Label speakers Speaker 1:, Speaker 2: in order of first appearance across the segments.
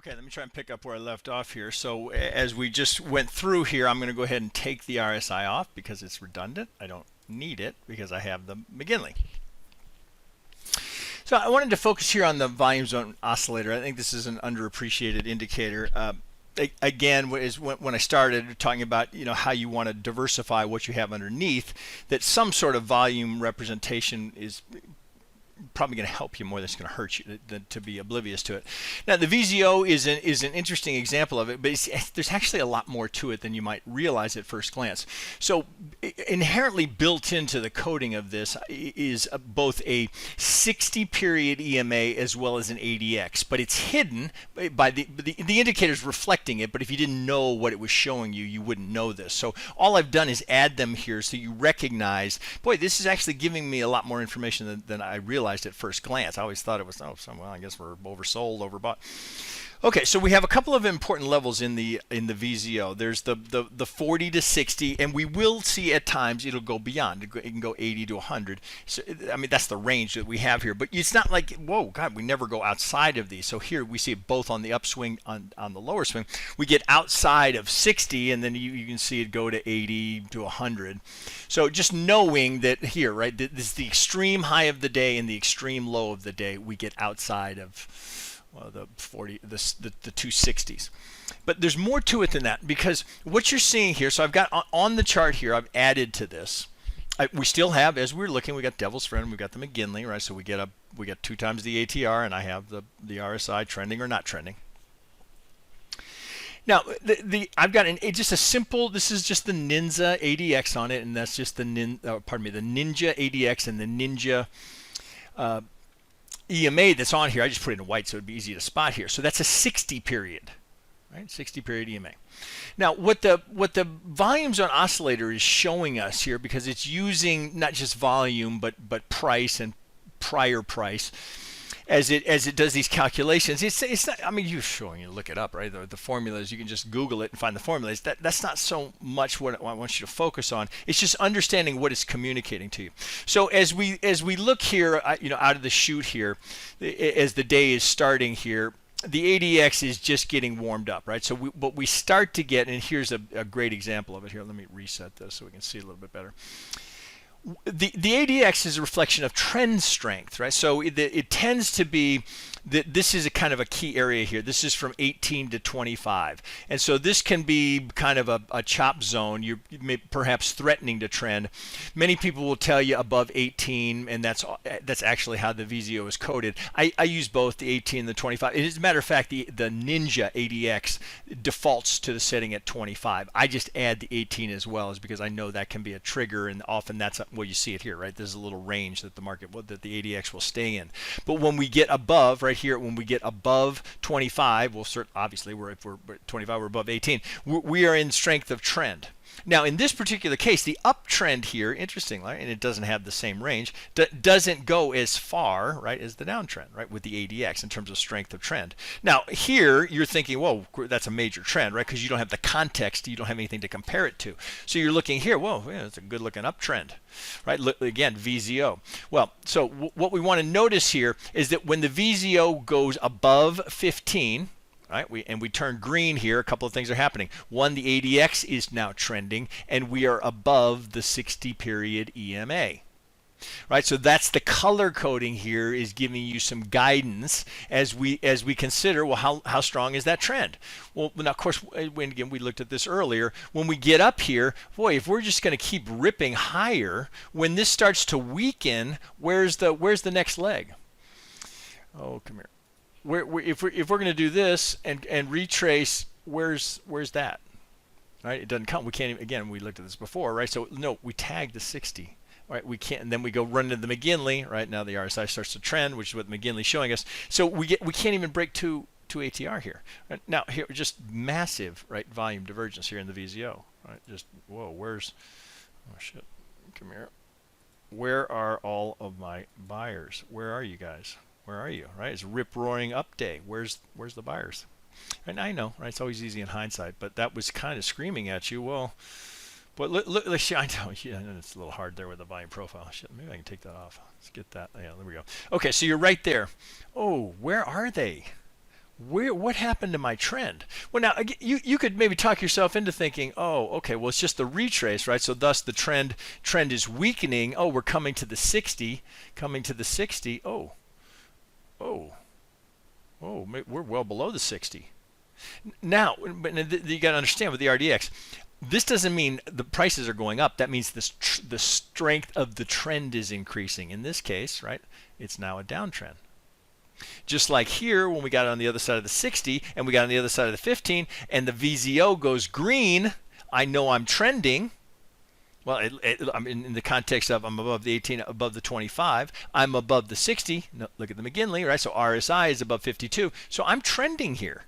Speaker 1: Okay, let me try and pick up where I left off here. So as we just went through here, I'm going to go ahead and take the RSI off because it's redundant. I don't need it because I have the McGinley. So I wanted to focus here on the volume zone oscillator. I think this is an underappreciated indicator. Again, is when I started talking about how you want to diversify what you have underneath, that some sort of volume representation is probably going to help you more than it's going to hurt you than to be oblivious to it. Now, the VZO is an interesting example of it, but there's actually a lot more to it than you might realize at first glance. So inherently built into the coding of this is both a 60-period EMA as well as an ADX, but it's hidden by the indicator's reflecting it, but if you didn't know what it was showing you, you wouldn't know this. So all I've done is add them here so you recognize, boy, this is actually giving me a lot more information than I realized at first glance. I always thought it was, well, I guess we're oversold, overbought. Okay, so we have a couple of important levels in the VZO. There's the 40 to 60, and we will see at times it'll go beyond. It can go 80 to 100. So, I mean, that's the range that we have here. But it's not like, whoa, God, we never go outside of these. So here we see it both on the upswing, on the lower swing. We get outside of 60, and then you can see it go to 80 to 100. So just knowing that here, right, this is the extreme high of the day and the extreme low of the day, we get outside of the 260s. But there's more to it than that, because what you're seeing here, so I've got on the chart here, I've added to this. We still have, as we're looking, we got Devil's Friend, we got the McGinley, right? So we get 2 times the ATR, and I have the RSI trending or not trending. Now, I've got just a simple. This is just the Ninja ADX on it, and that's just the Ninja ADX and the Ninja EMA that's on here. I just put it in white so it'd be easy to spot here. So that's a 60 period, right? 60 period EMA. Now, what the volume zone oscillator is showing us here, because it's using not just volume but price and prior price. As it does these calculations, it's not. I mean, you're showing you look it up, right? The formulas, you can just Google it and find the formulas. That's not so much what I want you to focus on. It's just understanding what it's communicating to you. So as we look here, out of the chute here, as the day is starting here, the ADX is just getting warmed up, right? So what we start to get, and here's a great example of it here. Let me reset this so we can see it a little bit better. The ADX is a reflection of trend strength, right? So it tends to be that this is a kind of a key area here. This is from 18 to 25, and so this can be kind of a chop zone. You may perhaps threatening to trend. Many people will tell you above 18, and that's actually how the VZO is coded. I use both the 18 and the 25. As a matter of fact, the Ninja ADX defaults to the setting at 25. I just add the 18 as well, is because I know that can be a trigger, and often that's well, you see it here, right? There's a little range that that the ADX will stay in. But when we get above, right here, when we get above 25, well, obviously, if we're 25, we're above 18. We are in strength of trend. Now, in this particular case, the uptrend here, interestingly, and it doesn't have the same range, doesn't go as far, right, as the downtrend, right, with the ADX in terms of strength of trend. Now, here you're thinking, whoa, that's a major trend, right, because you don't have the context, you don't have anything to compare it to. So you're looking here, whoa, yeah, it's a good-looking uptrend, right? Look, again, VZO. Well, so what we want to notice here is that when the VZO goes above 15, right, we turn green here, a couple of things are happening. One, the ADX is now trending, and we are above the 60 period EMA. Right, so that's the color coding here, is giving you some guidance as we consider, well, how strong is that trend? Well, now of course, again, we looked at this earlier. When we get up here, boy, if we're just going to keep ripping higher, when this starts to weaken, where's the next leg? Oh, come here. If we're going to do this and retrace, where's that? Right, it doesn't come. We can't even, again, we looked at this before, right? So no, we tag the 60. Right, we can't, and then we go run into the McGinley. Right, now the RSI starts to trend, which is what McGinley's showing us. So we can't even break two ATR here. Right, now here, just massive, right, volume divergence here in the VZO. Right, just whoa, oh shit, come here. Where are all of my buyers? Where are you guys? Where are you? Right, it's rip roaring up day. Where's the buyers? And I know, right, it's always easy in hindsight, but that was kind of screaming at you. Well. But look, I know, yeah, it's a little hard there with the volume profile. Shit, maybe I can take that off. Let's get that. Yeah, there we go. Okay, so you're right there. Oh, where are they? what happened to my trend? Well, now you could maybe talk yourself into thinking, oh, okay, well, it's just the retrace, right? So thus the trend is weakening. Oh, we're coming to the 60, Oh, oh, oh, we're well below the 60. Now, but you got to understand with the RDX, this doesn't mean the prices are going up. That means the strength of the trend is increasing. In this case, right, it's now a downtrend. Just like here, when we got on the other side of the 60 and we got on the other side of the 15 and the VZO goes green, I know I'm trending. Well, I'm in the context of I'm above the 18, above the 25. I'm above the 60. No, look at the McGinley, right? So RSI is above 52. So I'm trending here.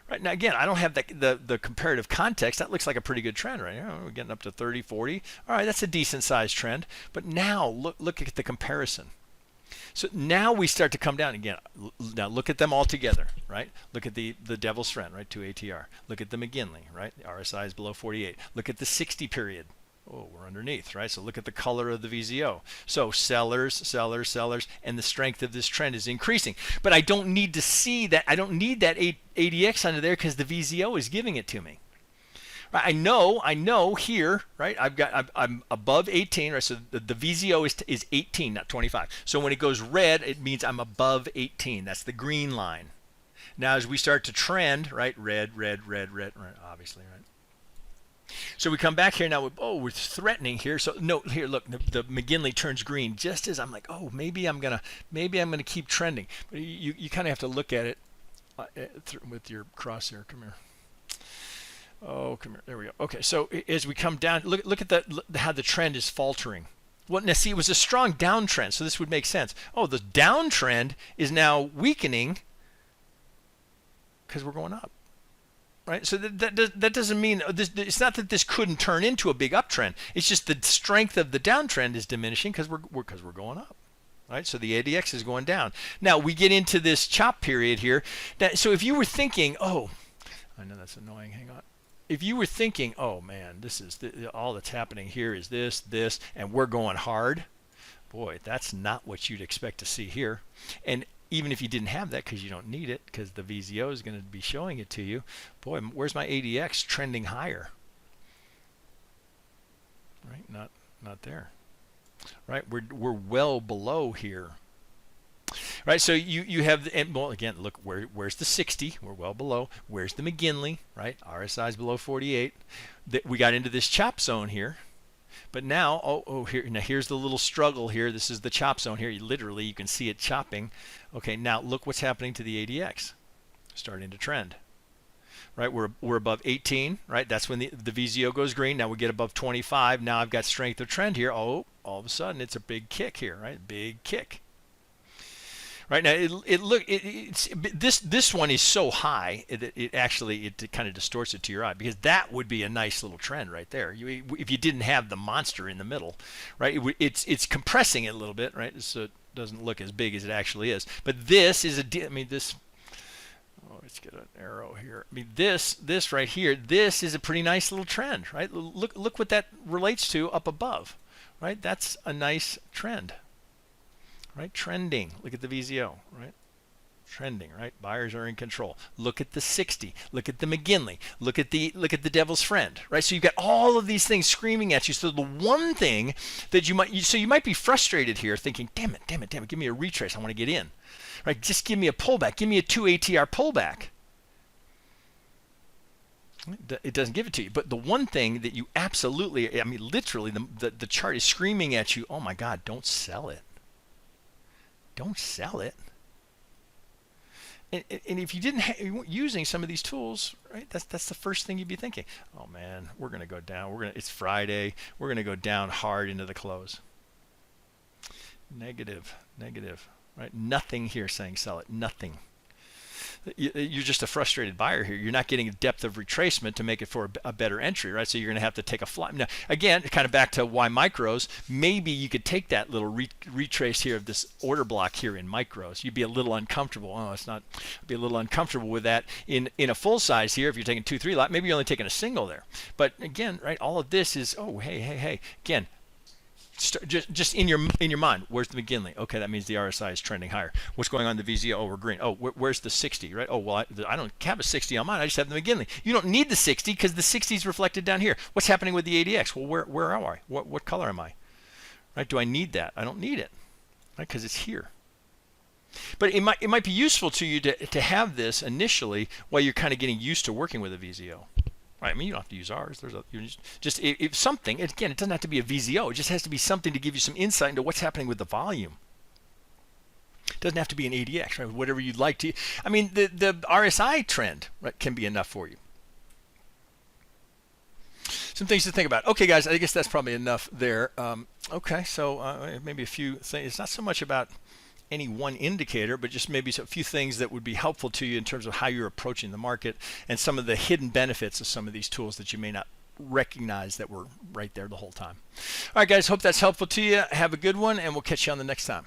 Speaker 1: Right now, again, I don't have the comparative context. That looks like a pretty good trend, right? We're getting up to 30, 40. All right, that's a decent sized trend. But now look at the comparison. So now we start to come down again. Now look at them all together, right? Look at the devil's friend, right? 2 ATR. Look at the McGinley, right? The RSI is below 48. Look at the 60 period. Oh, we're underneath, right? So look at the color of the VZO. So sellers, sellers, sellers, and the strength of this trend is increasing. But I don't need to see that. I don't need that ADX under there because the VZO is giving it to me. Right? I know here, right? I'm above 18, right? So the VZO is 18, not 25. So when it goes red, it means I'm above 18. That's the green line. Now as we start to trend, right? Red, red, red, red, right? Obviously, right? So we come back here now. We're threatening here. So no, here, look, the McGinley turns green just as I'm like, oh, maybe I'm gonna keep trending. But you kind of have to look at it with your crosshair. Come here. Oh, come here. There we go. Okay, so as we come down, look at how the trend is faltering. Well, now see, it was a strong downtrend, so this would make sense. Oh, the downtrend is now weakening because we're going up. Right, so that doesn't mean it's not that this couldn't turn into a big uptrend. It's just the strength of the downtrend is diminishing because we're going up, right? So the ADX is going down. Now we get into this chop period here. Now, so if you were thinking, oh, I know that's annoying. Hang on. If you were thinking, oh man, this is all that's happening here is this, and we're going hard. Boy, that's not what you'd expect to see here. And even if you didn't have that because you don't need it because the VZO is going to be showing it to you, boy, where's my ADX trending higher? Right, not there. Right, we're well below here. Right, so you have, and well, again, look, where's the 60? We're well below. Where's the McGinley? Right, RSI is below 48. We got into this chop zone here. But now, here's the little struggle here. This is the chop zone here. Literally, you can see it chopping. Okay, now look what's happening to the ADX. Starting to trend. Right, we're above 18. Right, that's when the VZO goes green. Now we get above 25. Now I've got strength of trend here. Oh, all of a sudden it's a big kick here. Right, big kick. Right now, this one is so high that it kind of distorts it to your eye because that would be a nice little trend right there. If you didn't have the monster in the middle, right? It's compressing it a little bit, right? So it doesn't look as big as it actually is. But this is this. Oh, let's get an arrow here. I mean, this right here, this is a pretty nice little trend, right? Look what that relates to up above, right? That's a nice trend. Right, trending. Look at the VZO, right? Trending, right? Buyers are in control. Look at the 60. Look at the McGinley. Look at the devil's friend, right? So you've got all of these things screaming at you. So the one thing that you might be frustrated here, thinking, damn it, give me a retrace. I want to get in, right? Just give me a pullback. Give me a 2 ATR pullback. It doesn't give it to you. But the one thing that you absolutely, I mean, literally, the chart is screaming at you. Oh my God, don't sell it. Don't sell it. And if you you weren't using some of these tools, right? That's the first thing you'd be thinking. Oh man, we're gonna go down. It's Friday. We're gonna go down hard into the close. Negative, right? Nothing here saying sell it. Nothing. You're just a frustrated buyer here. You're not getting a depth of retracement to make it for a better entry, right? So you're going to have to take a fly. Now, again, kind of back to why micros, maybe you could take that little retrace here of this order block here in micros. You'd be a little uncomfortable. Oh, it's not. I'd be a little uncomfortable with that in a full size here. If you're taking 2-3 lot, maybe you're only taking a single there. But again, right, all of this is, oh, hey. Again, Just in your mind, where's the McGinley? Okay, that means the RSI is trending higher. What's going on in the VZO? Oh, we're green. Oh, where's the 60, right? Oh, well, I don't have a 60 on mine. I just have the McGinley. You don't need the 60 because the 60 is reflected down here. What's happening with the ADX? Well, where am I? What color am I? Right? Do I need that? I don't need it, right? Because it's here. But it might be useful to you to have this initially while you're kind of getting used to working with a VZO. Right? I mean, you don't have to use ours. There's just if something. Again, it doesn't have to be a VZO. It just has to be something to give you some insight into what's happening with the volume. It doesn't have to be an ADX, right? Whatever you'd like to. I mean, the RSI trend, right, can be enough for you. Some things to think about. Okay, guys, I guess that's probably enough there. Okay, so maybe a few things. It's not so much about any one indicator, but just maybe a few things that would be helpful to you in terms of how you're approaching the market and some of the hidden benefits of some of these tools that you may not recognize that were right there the whole time. All right, guys, hope that's helpful to you. Have a good one, and we'll catch you on the next time.